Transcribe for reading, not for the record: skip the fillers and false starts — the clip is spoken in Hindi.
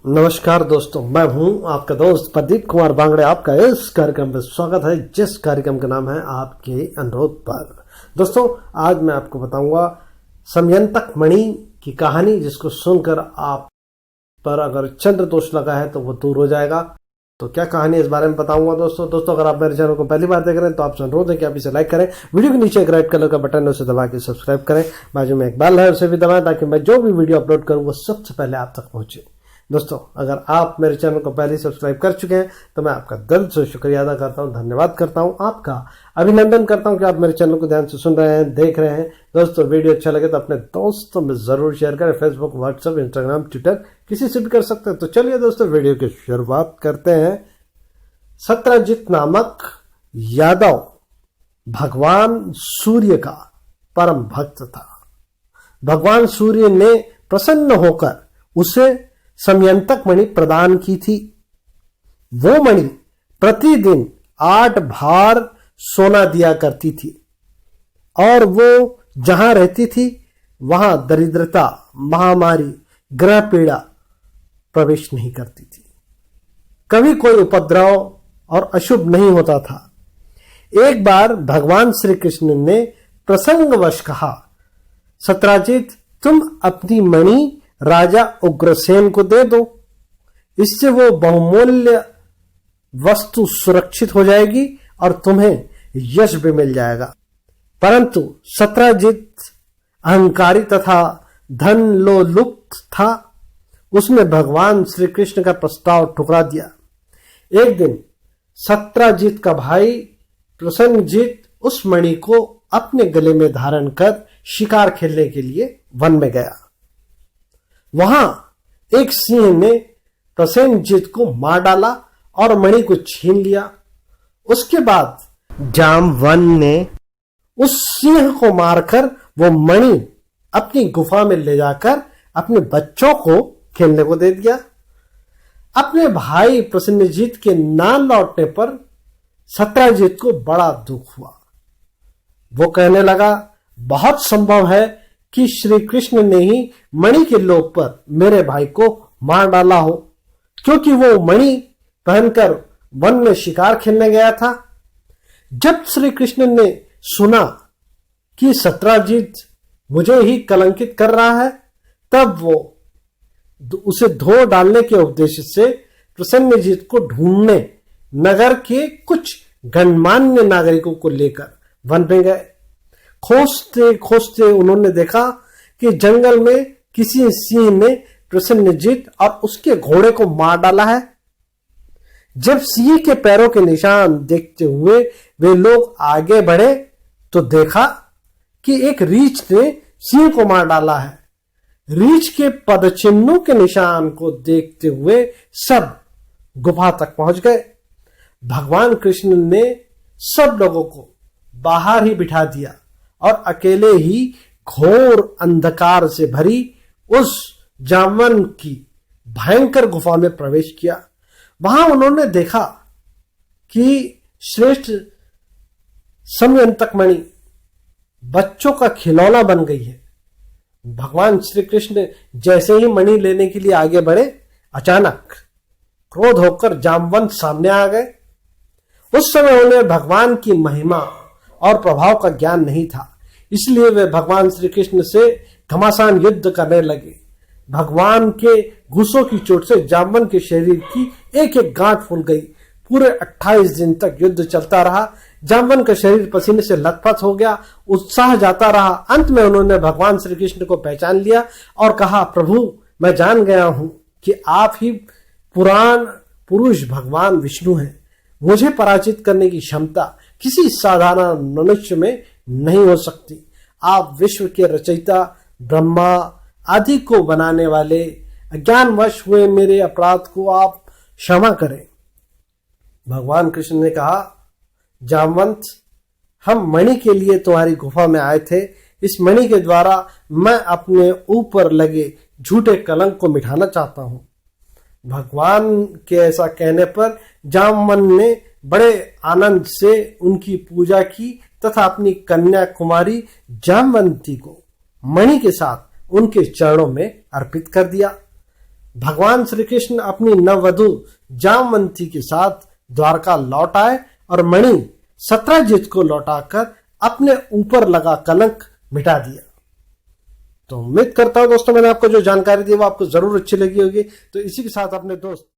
नमस्कार दोस्तों, मैं हूं आपका दोस्त प्रदीप कुमार बांगड़े। आपका इस कार्यक्रम में स्वागत है, जिस कार्यक्रम का नाम है आपके अनुरोध पर। दोस्तों, आज मैं आपको बताऊंगा समयंतक मणि की कहानी, जिसको सुनकर आप पर अगर चंद्र दोष लगा है तो वो दूर हो जाएगा। तो क्या कहानी इस बारे में बताऊंगा दोस्तों अगर आप मेरे चैनल को पहली बार देख रहे हैं तो आपसे अनुरोध है कि आप इसे लाइक करें, वीडियो के नीचे एक रेड कलर का बटन है उसे दबा के सब्सक्राइब करें, बाजू में एक बेल है उसे भी दबाएं ताकि मैं जो भी वीडियो अपलोड करूं वो सबसे पहले आप तक पहुंचे। दोस्तों, अगर आप मेरे चैनल को पहले सब्सक्राइब कर चुके हैं तो मैं आपका दिल से शुक्रिया अदा करता हूं, धन्यवाद करता हूं, आपका अभिनंदन करता हूं कि आप मेरे चैनल को ध्यान से सुन रहे हैं, देख रहे हैं। दोस्तों, वीडियो अच्छा लगे तो अपने दोस्तों में जरूर शेयर करें। फेसबुक, व्हाट्सएप, इंस्टाग्राम, ट्विटर किसी से भी कर सकते हैं। तो चलिए दोस्तों, वीडियो की शुरुआत करते हैं। सत्यजित नामक यादव भगवान सूर्य का परम भक्त था। भगवान सूर्य ने प्रसन्न होकर उसे समयंतक मणि प्रदान की थी। वो मणि प्रतिदिन 8 भार सोना दिया करती थी और वो जहां रहती थी वहां दरिद्रता, महामारी, ग्रह पीड़ा प्रवेश नहीं करती थी। कभी कोई उपद्रव और अशुभ नहीं होता था। एक बार भगवान श्री कृष्ण ने प्रसंगवश कहा, सत्यजित, तुम अपनी मणि राजा उग्रसेन को दे दो, इससे वो बहुमूल्य वस्तु सुरक्षित हो जाएगी और तुम्हें यश भी मिल जाएगा। परंतु सत्यजित अहंकारी तथा धन लोलुप था। उसने भगवान श्री कृष्ण का प्रस्ताव ठुकरा दिया। एक दिन सत्यजित का भाई प्रसन्नजित उस मणि को अपने गले में धारण कर शिकार खेलने के लिए वन में गया। वहां एक सिंह ने प्रसेनजीत को मार डाला और मणि को छीन लिया। उसके बाद जामवन ने उस सिंह को मारकर वो मणि अपनी गुफा में ले जाकर अपने बच्चों को खेलने को दे दिया। अपने भाई प्रसेनजीत के ना लौटने पर सत्यजित को बड़ा दुख हुआ। वो कहने लगा, बहुत संभव है कि श्री कृष्ण ने ही मणि के लोभ पर मेरे भाई को मार डाला हो, क्योंकि वो मणि पहनकर वन में शिकार खेलने गया था। जब श्री कृष्ण ने सुना कि सत्यजित मुझे ही कलंकित कर रहा है, तब वो उसे धो डालने के उद्देश्य से प्रसन्नजीत को ढूंढने नगर के कुछ गणमान्य नागरिकों को लेकर वन में गए। खोजते खोजते उन्होंने देखा कि जंगल में किसी सिंह ने प्रसन्नजीत और उसके घोड़े को मार डाला है। जब सिंह के पैरों के निशान देखते हुए वे लोग आगे बढ़े तो देखा कि एक रीछ ने सिंह को मार डाला है। रीछ के पदचिन्हों के निशान को देखते हुए सब गुफा तक पहुंच गए। भगवान कृष्ण ने सब लोगों को बाहर ही बिठा दिया और अकेले ही घोर अंधकार से भरी उस जामवन की भयंकर गुफा में प्रवेश किया। वहां उन्होंने देखा कि श्रेष्ठ समयंतक मणि बच्चों का खिलौना बन गई है। भगवान श्री कृष्ण जैसे ही मणि लेने के लिए आगे बढ़े, अचानक क्रोध होकर जामवंत सामने आ गए। उस समय उन्हें भगवान की महिमा और प्रभाव का ज्ञान नहीं था, इसलिए वे भगवान श्री कृष्ण से घमासान युद्ध करने लगे। भगवान के घूसों की चोट से जामवन के शरीर की एक एक गांठ फूल गई। पूरे 28 दिन तक युद्ध चलता रहा। जामवन का शरीर पसीने से लथपथ हो गया, उत्साह जाता रहा। अंत में उन्होंने भगवान श्री कृष्ण को पहचान लिया और कहा, प्रभु, मैं जान गया हूं कि आप ही पुराण पुरुष भगवान विष्णु हैं। मुझे पराजित करने की क्षमता किसी साधारण मनुष्य में नहीं हो सकती। आप विश्व के रचयिता, ब्रह्मा आदि को बनाने वाले, अज्ञानवश हुए मेरे अपराध को आप क्षमा करें। भगवान कृष्ण ने कहा, जामवंत, हम मणि के लिए तुम्हारी गुफा में आए थे। इस मणि के द्वारा मैं अपने ऊपर लगे झूठे कलंक को मिटाना चाहता हूं। भगवान के ऐसा कहने पर जामवन ने बड़े आनंद से उनकी पूजा की तथा अपनी कन्या कुमारी जामवंती को मणि के साथ उनके चरणों में अर्पित कर दिया। भगवान श्री कृष्ण अपनी नववधु जामवंती के साथ द्वारका लौट आए और मणि सत्रजीत को लौटाकर अपने ऊपर लगा कलंक मिटा दिया। तो उम्मीद करता हूं दोस्तों मैंने आपको जो जानकारी दी वो आपको जरूर अच्छी लगी होगी। तो इसी के साथ अपने दोस्त